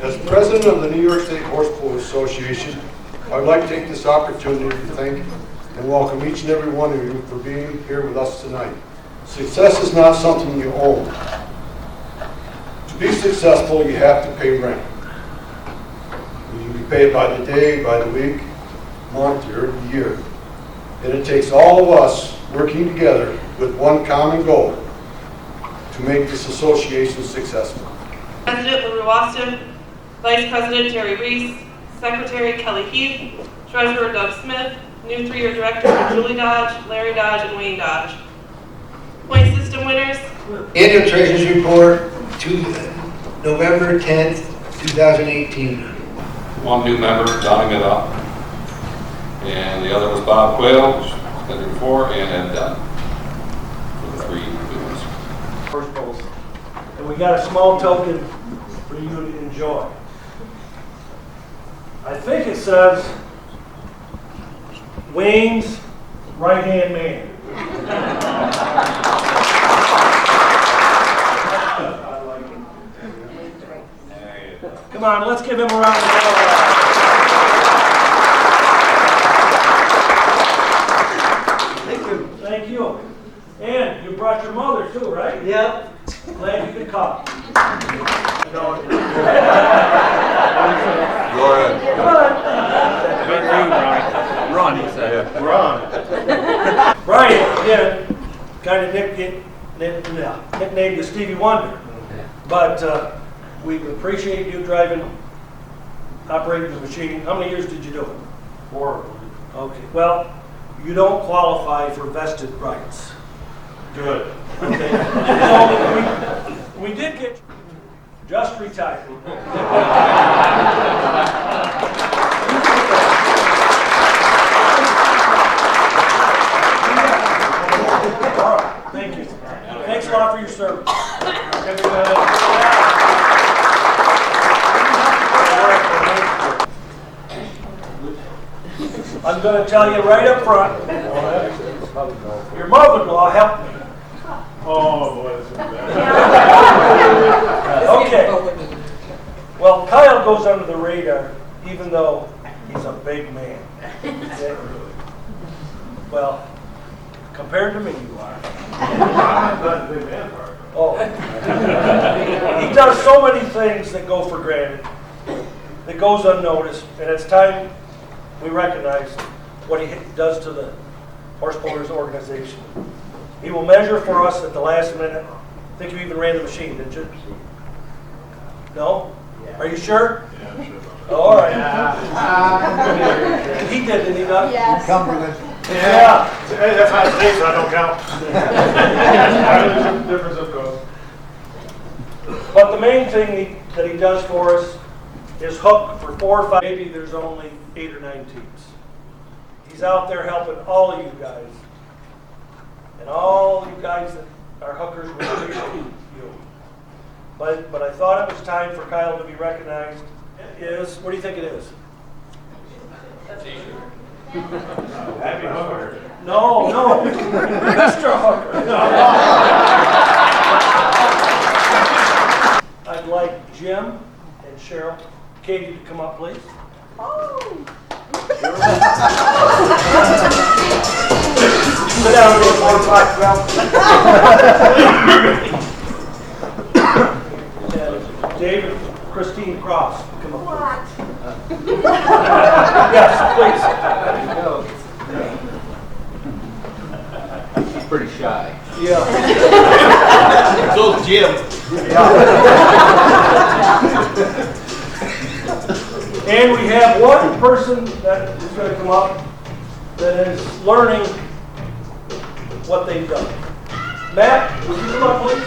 As president of the New York State Horse Polo Association, I would like to take this opportunity to thank and welcome each and every one of you for being here with us tonight. Success is not something you own. To be successful, you have to pay rent. You can pay it by the day, by the week, month, or the year. And it takes all of us working together with one common goal to make this association successful. President LaRue Austin, Vice President Jerry Reese, Secretary Kelly Heath, Treasurer Doug Smith, new 3-year directors Julie Dodge, Larry Dodge, and Wayne Dodge. Point system winners. Annual Treasurers Report to November 10th, 2018. One new member, Donnie Goodall, and the other was Bob Quayle, which was been there before, and Ed Dunn for the 3 new ones. First polls. And we got a small token for you to enjoy. I think it says Wayne's right-hand man. Come on, let's give him a round of applause. Thank you. Thank you. And you brought your mother too, right? Yep. Glad you could come. Go ahead. Come on. Ron, he said. Brian, again, kind of nicknamed you Stevie Wonder. But we appreciate you operating the machine. How many years did you do it? 4. Okay. Well, you don't qualify for vested rights. Good. Okay. So we did get just retired. All right. Thank you. Thanks a lot for your service. I'm going to tell you right up front, your mother-in-law helped me. Oh, boy, Okay. Well, Kyle goes under the radar, even though he's a big man. Okay? Well, compared to me, you are. Oh. He does so many things that go for granted, that goes unnoticed, and it's time we recognize what he does to the Horse Pullers organization. He will measure for us at the last minute. I think you even ran the machine, didn't you? No? Yeah. Are you sure? Yeah, I'm sure. Oh, all right. He did, didn't he, Doug? Yes. Yeah. That's my state, so I don't count. Difference of course. But the main thing that he does for us is hook for 4 or 5. Maybe there's only 8 or 9 teams. He's out there helping all of you guys. And all you guys that are hookers, we appreciate you. But I thought it was time for Kyle to be recognized. What do you think it is? Happy hooker. No. Mr. Hooker. I'd like Jim and Cheryl, Katie to come up, please. Oh. Sit down here for 5 And David, Christine Cross, come up. What? Yes, please. She's pretty shy. Yeah. So's Jim. And we have one person that is going to come up that is learning what they've done. Matt, would you come up, please?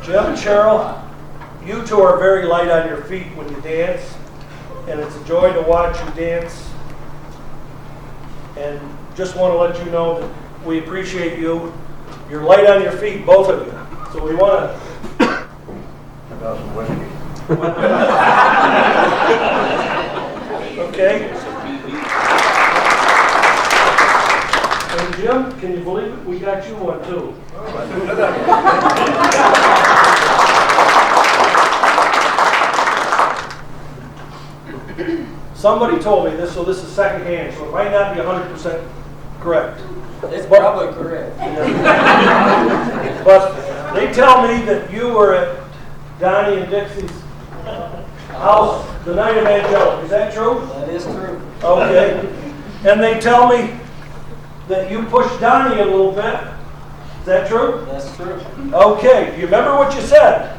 Jim and Cheryl, you two are very light on your feet when you dance, and it's a joy to watch you dance. And just want to let you know that we appreciate you. You're light on your feet, both of you. So we want to. Okay. Jim, can you believe it? We got you one too. Somebody told me this, so this is secondhand, so it might not be 100% correct. It's probably correct. But they tell me that you were at Donnie and Dixie's house the night of Angelic. Is that true? That is true. Okay. And they tell me that you pushed Donnie a little bit. Is that true? That's true. Okay. Do you remember what you said?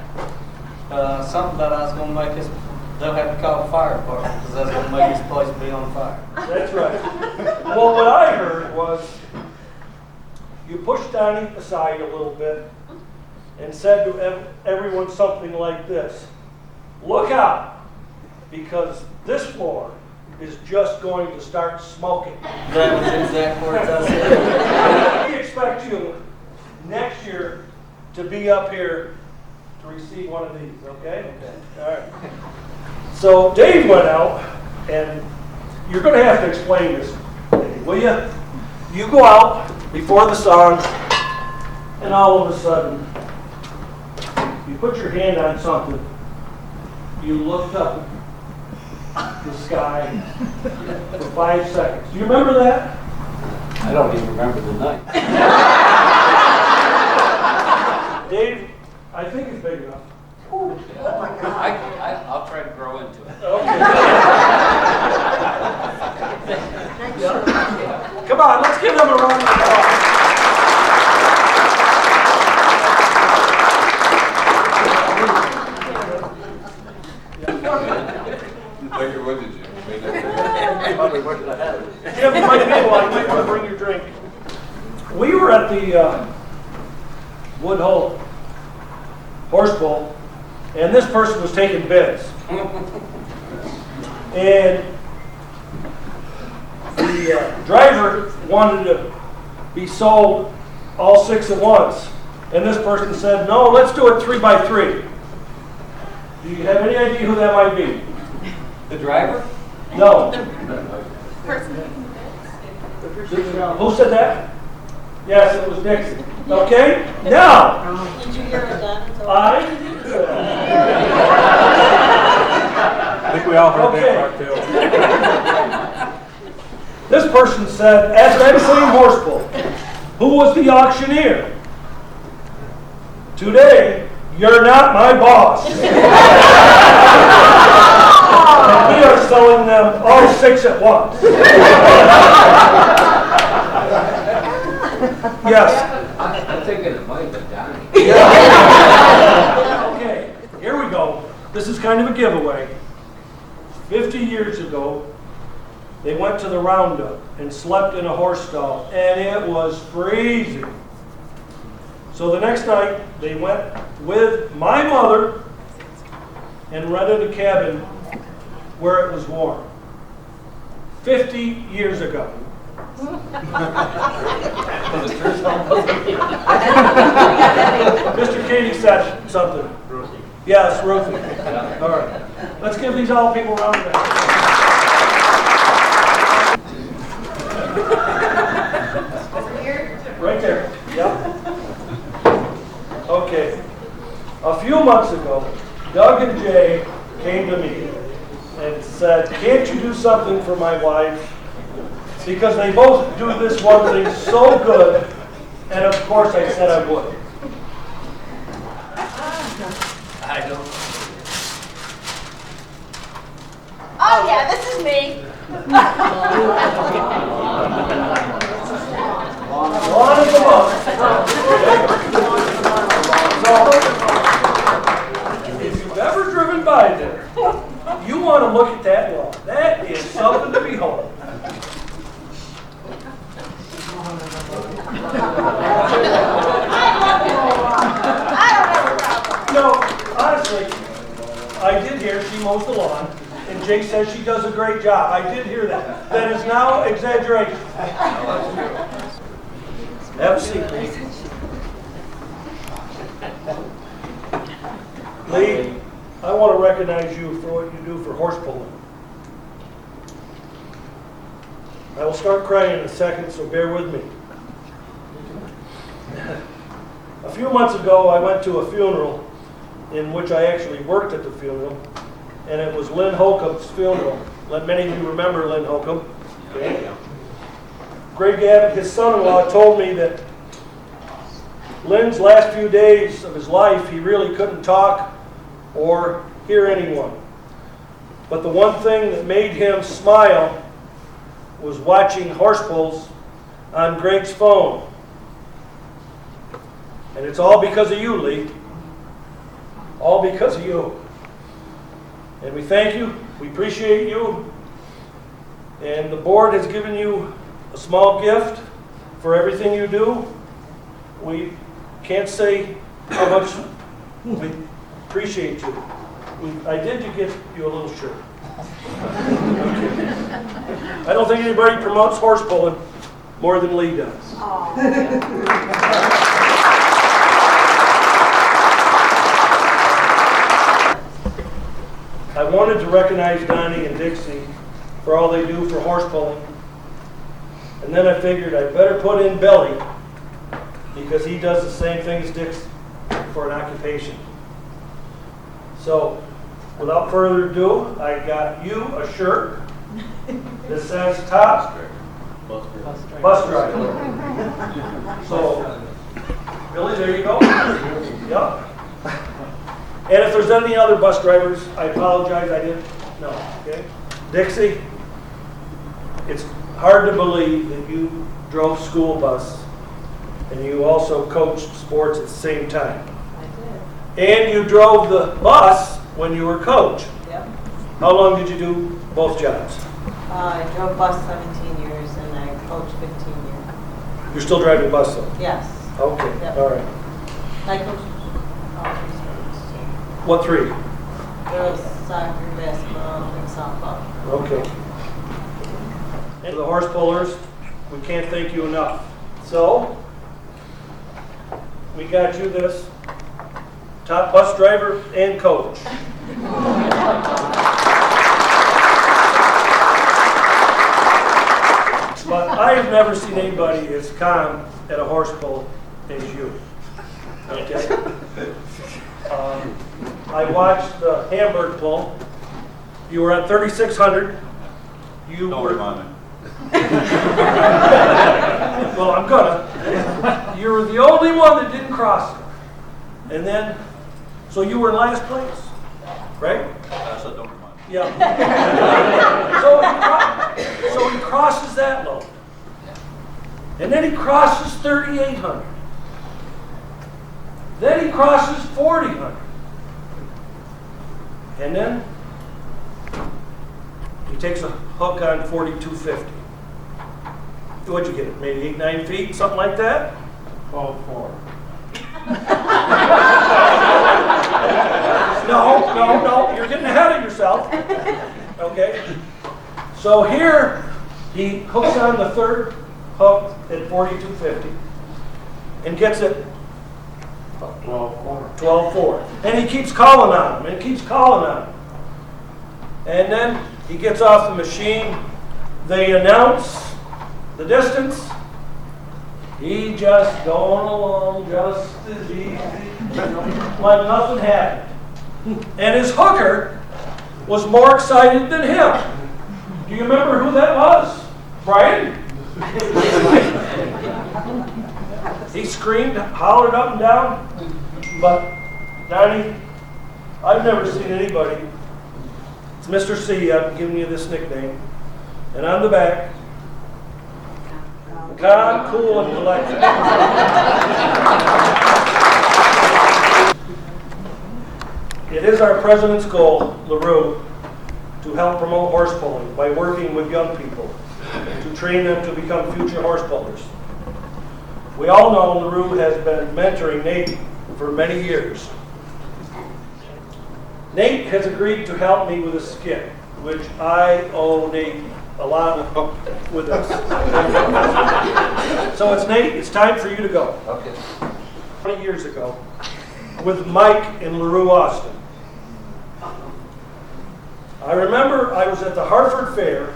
Something about I was going to make this, they'll have to call the fire department because that's going to make this place be on fire. That's right. Well, what I heard was you pushed Donnie aside a little bit and said to everyone something like this: look out, because this floor is just going to start smoking. That was the exact words I said. We expect you next year to be up here to receive one of these, okay? Okay. All right. So Dave went out, and you're going to have to explain this, Dave, will you? You go out before the song, and all of a sudden, you put your hand on something, you looked up the sky for 5 seconds. Do you remember that? I don't even remember the night. Dave, I think it's big enough. I'll try to grow into it. Okay. Come on, let's give them a round of applause. Take it with you, Jim. You made that Jim, you might be able, I might want to bring your drink. We were at the Wood Hole Horse Bowl, and this person was taking bids. And the driver wanted to be sold all 6 at once. And this person said, no, let's do it 3 by 3. Do you have any idea who that might be? The driver? No. Who said that? Yes, it was Dixie. Okay? Now, Did you hear it done? I I think we all heard Okay. that part too. This person said, at that same horse bowl, who was the auctioneer? Today, you're not my boss. And we are selling them all 6 at once. Yes. I'm thinking it might have been Donnie. Okay, here we go. This is kind of a giveaway. 50 years ago, they went to the roundup and slept in a horse stall, and it was freezing. So the next night, they went with my mother and rented a cabin where it was warm. 50 years ago. Mr. Katie said something. Yes, Ruthie. All right. Let's give these all people a round of applause. Right there. Yep. Okay. A few months ago, Doug and Jay came to me and said, can't you do something for my wife? Because they both do this one thing so good. And of course I said I would. I don't. Oh yeah, this is me. Lawn is a month. So, if you've ever driven by there, you want to look at that lawn. That is something to behold. No, honestly, I did hear she mows the lawn, and Jay says she does a great job. I did hear that. That is now exaggeration. Have a seat, Lee. Lee, I want to recognize you for what you do for horse pulling. I will start crying in a second, so bear with me. A few months ago, I went to a funeral in which I actually worked at the funeral, and it was Lynn Holcomb's funeral. Many of you remember Lynn Holcomb. Okay. Greg Abbott, his son-in-law, told me that Lynn's last few days of his life, he really couldn't talk or hear anyone. But the one thing that made him smile was watching horse pulls on Greg's phone. And it's all because of you, Lee. All because of you. And we thank you. We appreciate you. And the board has given you a small gift for everything you do. We can't say how much we appreciate you. I did get you a little shirt. I don't think anybody promotes horse pulling more than Lee does. I wanted to recognize Donnie and Dixie for all they do for horse pulling. And then I figured I'd better put in Billy because he does the same thing as Dixie for an occupation. So, without further ado, I got you a shirt that says top bus driver. So, Billy, there you go. Yep. And if there's any other bus drivers, I apologize, I didn't know, okay? Dixie, it's hard to believe that you drove school bus and you also coached sports at the same time. I did. And you drove the bus when you were coach. Yep. How long did you do both jobs? I drove bus 17 years and I coached 15 years. You're still driving bus though? Yes. Okay, Yep. all right. I coached all three sports. What three? Girls, soccer, basketball, and softball. Okay. And the horse pullers, we can't thank you enough. So, we got you this top bus driver and coach. But I have never seen anybody as calm at a horse pull as you. Okay? I watched the Hamburg pull. You were at 3,600. You Don't were. remind me. Well, I'm gonna. You were the only one that didn't cross it. And then, so you were in last place, right? I said don't remind me. Yeah. So he crosses that load. And then he crosses 3,800. Then he crosses 4,000. And then he takes a hook on 4,250. What'd you get it? Maybe 8, 9 feet, something like that? 12-4. No, you're getting ahead of yourself. Okay? So here, he hooks on the third hook at 4,250 and gets it 12-4. 12-4. And he keeps calling on him and keeps calling on him. And then he gets off the machine. They announce the distance. He just going along just as easy, like nothing happened. And his hooker was more excited than him. Do you remember who that was? Brian? He screamed, hollered up and down. But, Donnie, I've never seen anybody. It's Mr. C. I'm giving you this nickname. And on the back, calm, cool, and collected. It is our president's goal, LaRue, to help promote horse pulling by working with young people to train them to become future horse pullers. We all know LaRue has been mentoring Nate for many years. Nate has agreed to help me with a skit, which I owe Nate a lot of with this. So it's Nate, it's time for you to go. Okay. 20 years ago, with Mike in LaRue, Austin. I remember I was at the Hartford Fair,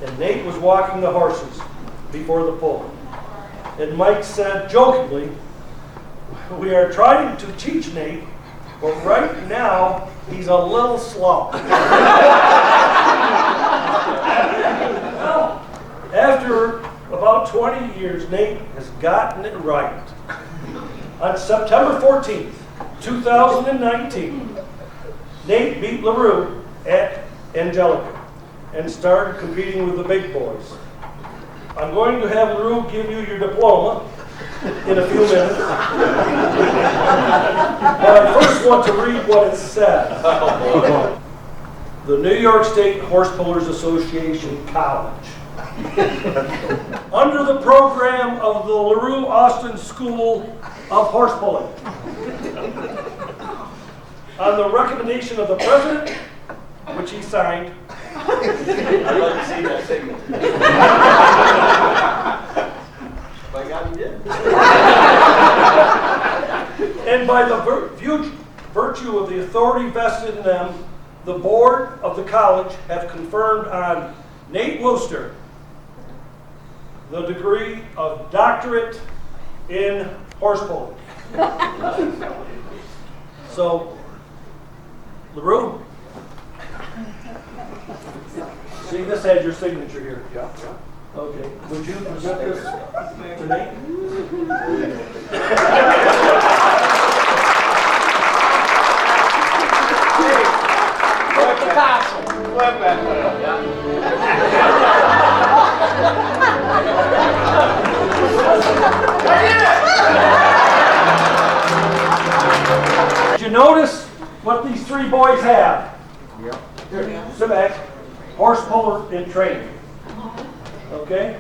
and Nate was walking the horses before the pull. And Mike said jokingly, we are trying to teach Nate, but right now he's a little slow. Well, after about 20 years, Nate has gotten it right. On September 14th, 2019, Nate beat LaRue at Angelica and started competing with the big boys. I'm going to have LaRue give you your diploma in a few minutes. But I first want to read what it says. The New York State Horse Pullers Association College. Under the program of the LaRue Austin School of Horse Pulling. On the recommendation of the president, which he signed. I'd love to see that signature. By God, he did. And by the virtue of the authority vested in them, the board of the college have conferred on Nate Wooster the degree of doctorate in horse pulling. So, LaRue, see, this has your signature here. Yeah. Okay, would you present this to Nate? Did you notice what these three boys have? Yeah. Here, sit back. Horse puller in training. Okay?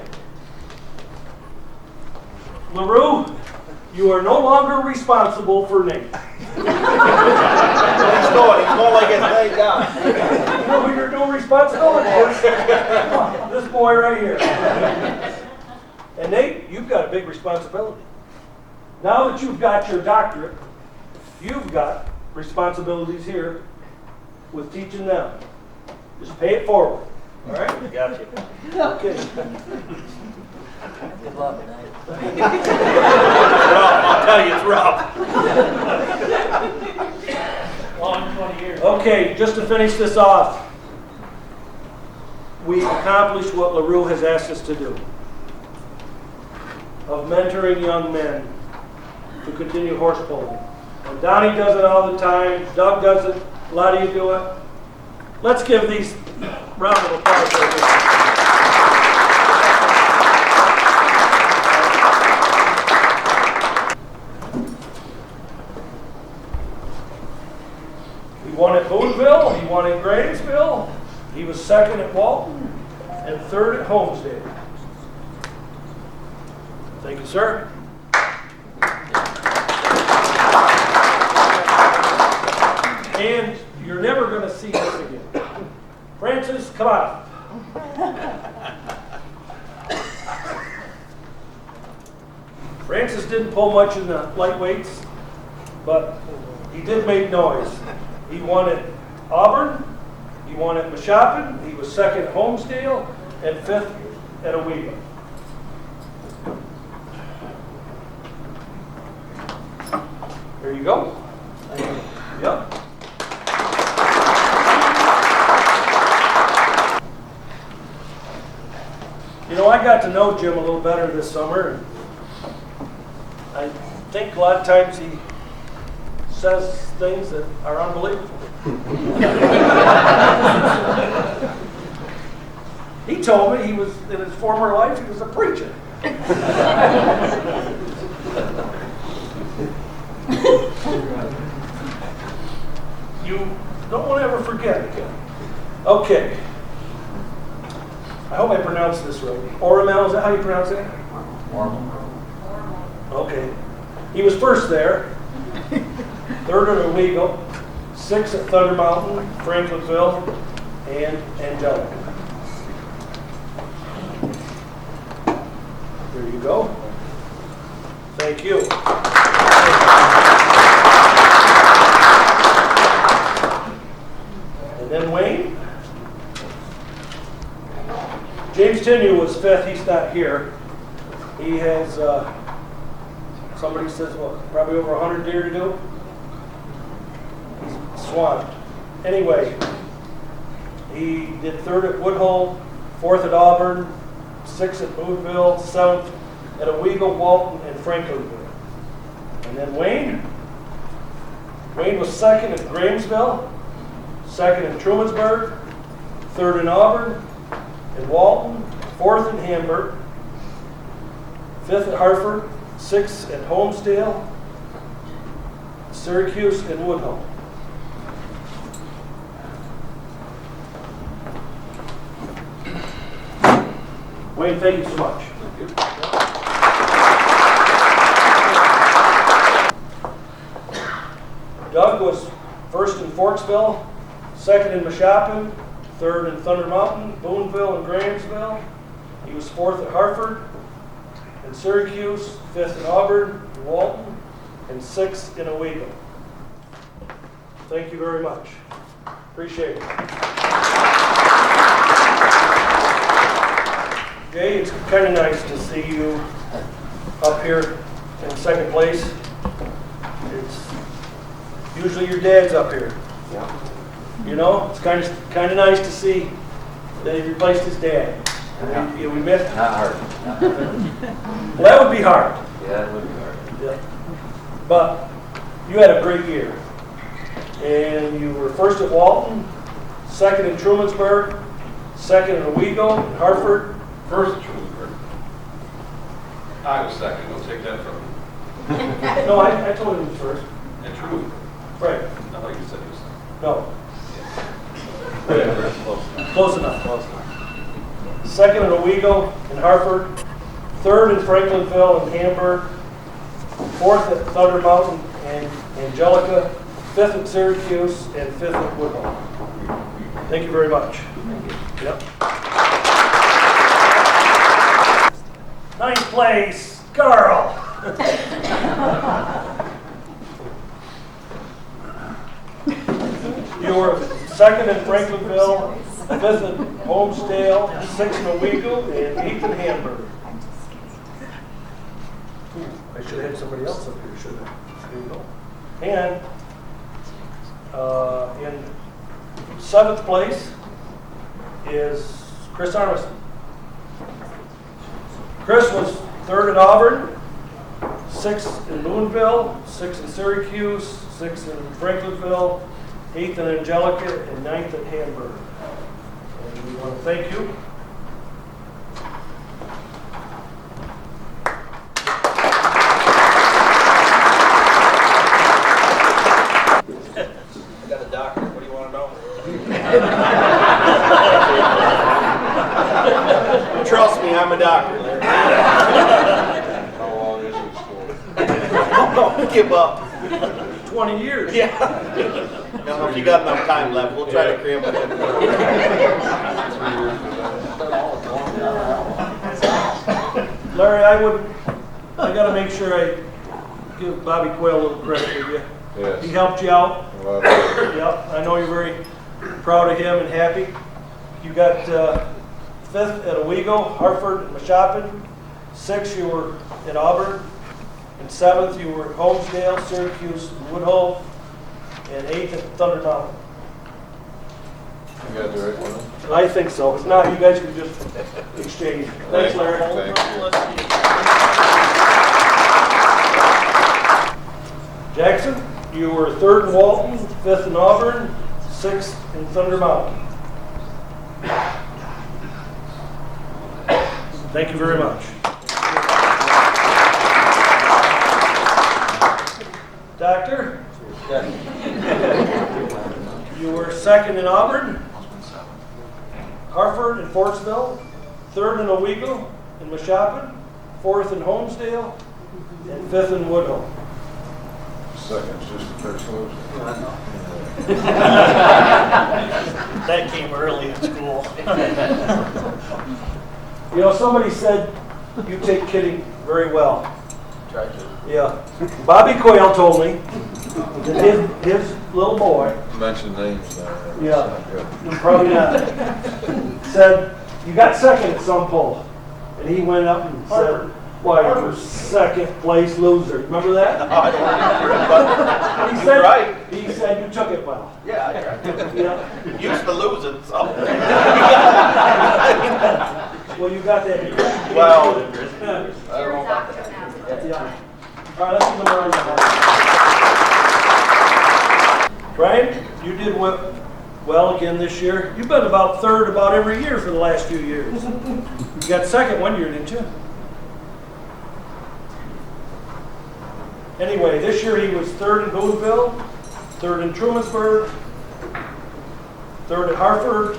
LaRue, you are no longer responsible for Nate. He's going like it's laid down. You know who your new responsibility is? This boy right here. And Nate, you've got a big responsibility. Now that you've got your doctorate, you've got responsibilities here with teaching them. Just pay it forward. All right? Got you. Okay. Good luck, Nate. I'll tell you, it's rough. Long 20 years. Okay, just to finish this off, we accomplished what LaRue has asked us to do, of mentoring young men to continue horse pulling. And Donnie does it all the time, Doug does it, a lot of you do it. Let's give these round of applause. He won at Boonville, he won at Graysville, he was second at Walton, and third at Homestead. Thank you, sir. And you're never going to see this again. Francis, come on. Francis didn't pull much in the lightweights, but he did make noise. He won at Auburn, he won at Mashopin, he was second at Homestead, and fifth at Owego. There you go. Thank you. Yep. You know, I got to know Jim a little better this summer, and I think a lot of times he says things that are unbelievable. He told me he was, in his former life, he was a preacher. You don't want to ever forget it. Okay. I hope I pronounced this right. Oramel, is that how you pronounce it? Okay. He was first there, third at Owego, sixth at Thunder Mountain, Franklinville, and Angelica. There you go. Thank you. And then Wayne. James Tinney was fifth, he's not here. He has, somebody says, well, probably over 100 deer to do. He's swamped. Anyway, he did 3rd at Woodhull, 4th at Auburn, 6th at Boonville, 7th at Owego, Walton, and Franklinville. And then Wayne was 2nd at Grahamsville, 2nd in Trumansburg, 3rd in Auburn, and Walton, 4th in Hamburg, 5th at Hartford, 6th at Homesdale, Syracuse, and Woodhull. Wayne, thank you so much. Doug was 1st in Forksville, 2nd in Mashopin, 3rd in Thunder Mountain, Boonville, and Grahamsville. He was 4th at Hartford and Syracuse, 5th in Auburn, and Walton, and 6th in Owego. Thank you very much. Appreciate it. Jay, it's kind of nice to see you up here in 2nd place. It's usually your dad's up here. You know, it's kind of nice to see that he replaced his dad. We missed. Not hard. Well, that would be hard. Yeah, it would be hard. Yeah. But you had a great year. And you were 1st at Walton, 2nd in Trumansburg, 2nd in Owego, and Hartford. 1st at Trumansburg. I was 2nd. Don't take that from me. No, I told him he was 1st. At Trumansburg. Right. I thought you said he was 2nd. No. Close enough. Close enough. Close enough. 2nd in Owego and Hartford, 3rd in Franklinville and Hamburg, 4th at Thunder Mountain and Angelica, 5th at Syracuse, and 5th at Woodhull. Thank you very much. Thank you. Yep. 9th place, Carl. You were 2nd in Franklinville, 5th at Homesdale, 6th in Owego, and 8th in Hamburg. I should have had somebody else up here, shouldn't I? There you go. And in 7th place is Chris Armisen. Chris was 3rd at Auburn, 6th in Boonville, 6th in Syracuse, 6th in Franklinville, 8th in Angelica, and 9th at Hamburg. And we want to thank you. I got a doctor. What do you want to know? Trust me, I'm a doctor, Larry. How long is it school? Don't give up. 20 years. Yeah. I don't know if you got enough time left. We'll try to cram it in. Larry, I got to make sure I give Bobby Quayle a little credit for you. Yes. He helped you out. Well, Yep, I know you're very proud of him and happy. You got 5th at Owego, Hartford, and Mashopin. 6th, you were at Auburn. And 7th, you were at Homesdale, Syracuse, and Woodhull. And 8th at Thunder Mountain. you got the right one? I think so. If not, you guys can just exchange. Thanks, Larry. Thank you. Jackson, you were 3rd in Walton, 5th in Auburn, 6th in Thunder Mountain. Thank you very much. Doctor, you were 2nd in Auburn, Hartford and Forksville, 3rd in Owego and Mashopin, 4th in Homesdale, and 5th in Woodhull. Second's just the first solution. That came early in school. You know, somebody said you take kidding very well. Try to. Yeah. Bobby Quayle told me that his little boy, Mention names now. yeah, probably not, said, you got 2nd at some poll. And he went up and said, Why, you were second place loser. Remember that? I don't remember, He but said, you're right. He said you took it well. Yeah, I tried. Yeah. Used to losing, so. Well, you got that. Well, Yeah. I don't know about that. Yeah. All right, let's give them a round of applause. Brian, you did well again this year. You've been about third about every year for the last few years. You got second one year, didn't you? Anyway, this year he was third in Boonville, third in Trumansburg, third at Hartford,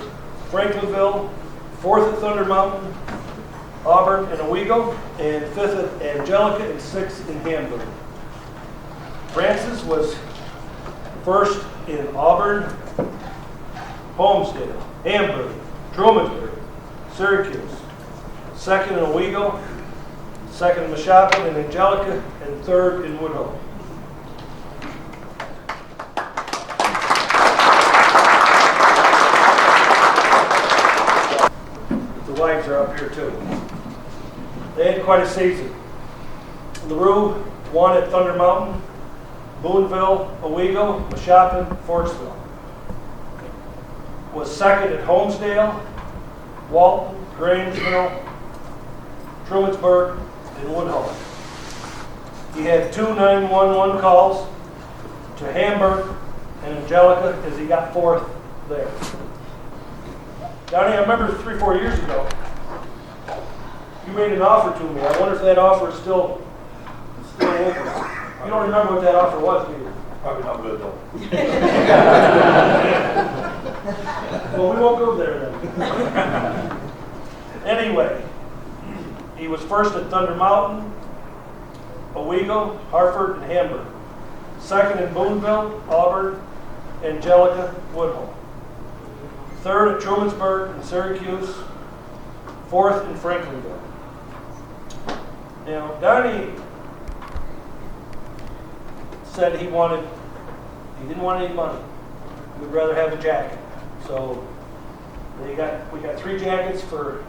Franklinville, fourth at Thunder Mountain, Auburn and Owego, and fifth at Angelica, and sixth in Hamburg. Francis was first in Auburn, Homestead, Hamburg, Trumansburg, Syracuse, second in Owego, second in NYSHPA and Angelica, and third in Woodhull. The wives are up here too. They had quite a season. LaRue won at Thunder Mountain, Boonville, Owego, NYSHPA, Forksville. Was second at Homesdale, Walton, Grangeville, Trumansburg, and Woodhull. He had 2 911 calls to Hamburg and Angelica as he got fourth there. Donnie, I remember 3 or 4 years ago, you made an offer to me. I wonder if that offer is still open. You don't remember what that offer was, do you? Probably not good though. Well, we won't go there then. Anyway, he was first at Thunder Mountain, Owego, Hartford, and Hamburg. Second in Boonville, Auburn, Angelica, Woodhull. Third at Trumansburg and Syracuse. Fourth in Franklinville. Now, Donnie said he didn't want any money. He would rather have a jacket. So we got 3 jackets for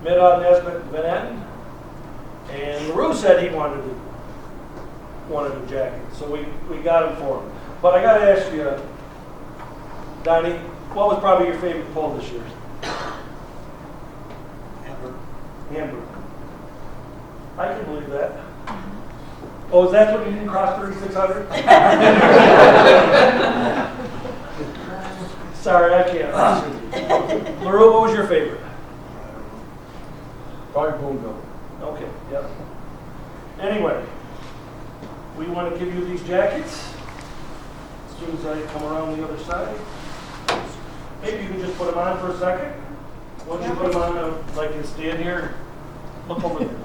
Mid-Odd, Nesbitt, and Van Etten. And LaRue said he wanted a jacket. So we got him for him. But I got to ask you, Donnie, what was probably your favorite pole this year? Hamburg. I can believe that. Oh, is that what you didn't cross 3,600? Sorry, I can't. LaRue, what was your favorite? Probably Boonville. Okay, yep. Anyway, we want to give you these jackets as soon as I come around the other side. Maybe you can just put them on for a second. Once you put them on, like you stand here, look over there.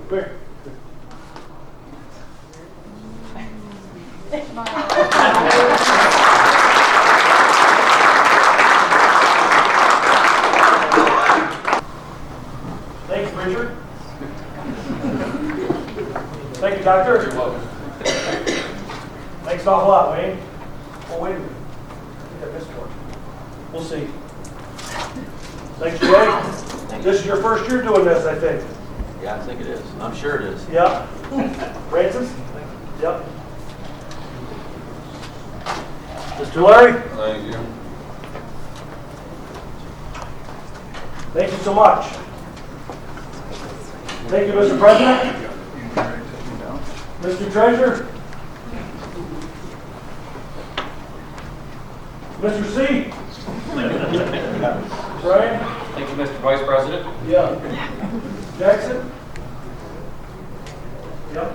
Where? Thanks, Richard. Thank you, Doctor. You're welcome. Thanks an awful lot, Wayne. Oh, wait a minute. I think I missed one. We'll see. Thanks, Jay. This is your first year doing this, I think. Yeah, I think it is. I'm sure it is. Yep. Francis? Yep. Mr. Larry? Thank you. Thank you so much. Thank you, Mr. President. Mr. Treasurer. Mr. C. Brian? Thank you, Mr. Vice President. Yeah. Jackson? Yep.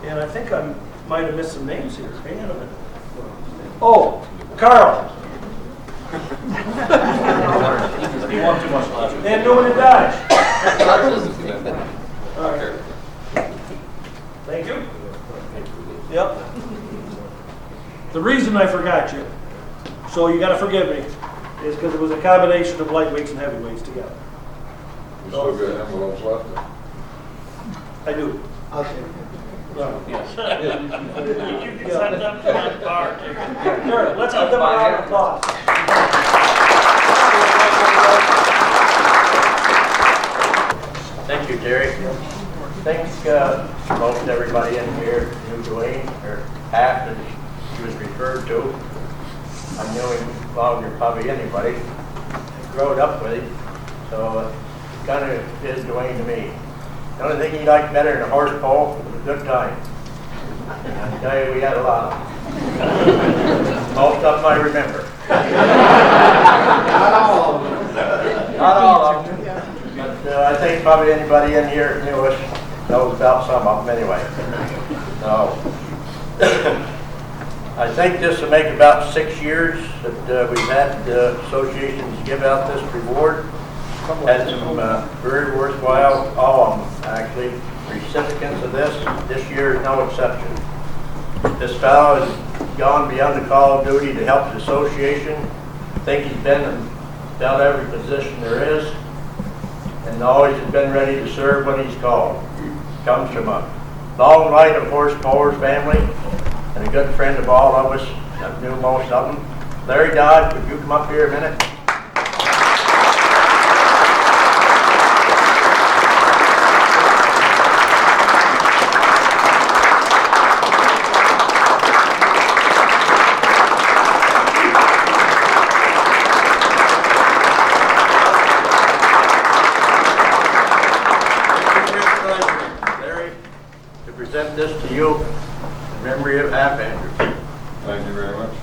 And I think I might have missed some names here. Hang on a minute. Oh, Carl. You want too much left. And Newman and Dodge. All right. Thank you. Yep. The reason I forgot you, So you gotta forgive me, is because it was a combination of lightweights and heavyweights together. You still got envelopes left? I do. I'll take it. You can send them to my bar. Sure, let's give them a round of applause. Thank you, Terry. Thank most everybody in here knew Dwayne, or half that he was referred to. I knew him longer than probably anybody. I growed up with him, so kind of is Dwayne to me. The only thing he liked better than a horse pole was a good time. I tell you, we had a lot of them. Most of them I remember. Not all of them. Not all of them. But I think probably anybody in here that knew us knows about some of them anyway. So, I think this will make about 6 years that we've had associations give out this reward. Had some very worthwhile, all of them actually, recipients of this. This year is no exception. This fellow has gone beyond the call of duty to help the association. I think he's been in about every position there is, and always has been ready to serve when he's called. Comes from a long line of horse pullers family, and a good friend of all of us. I knew most of them. Larry Dodge, would you come up here a minute? Larry, to present this to you in memory of Half Andrew. Thank you very much.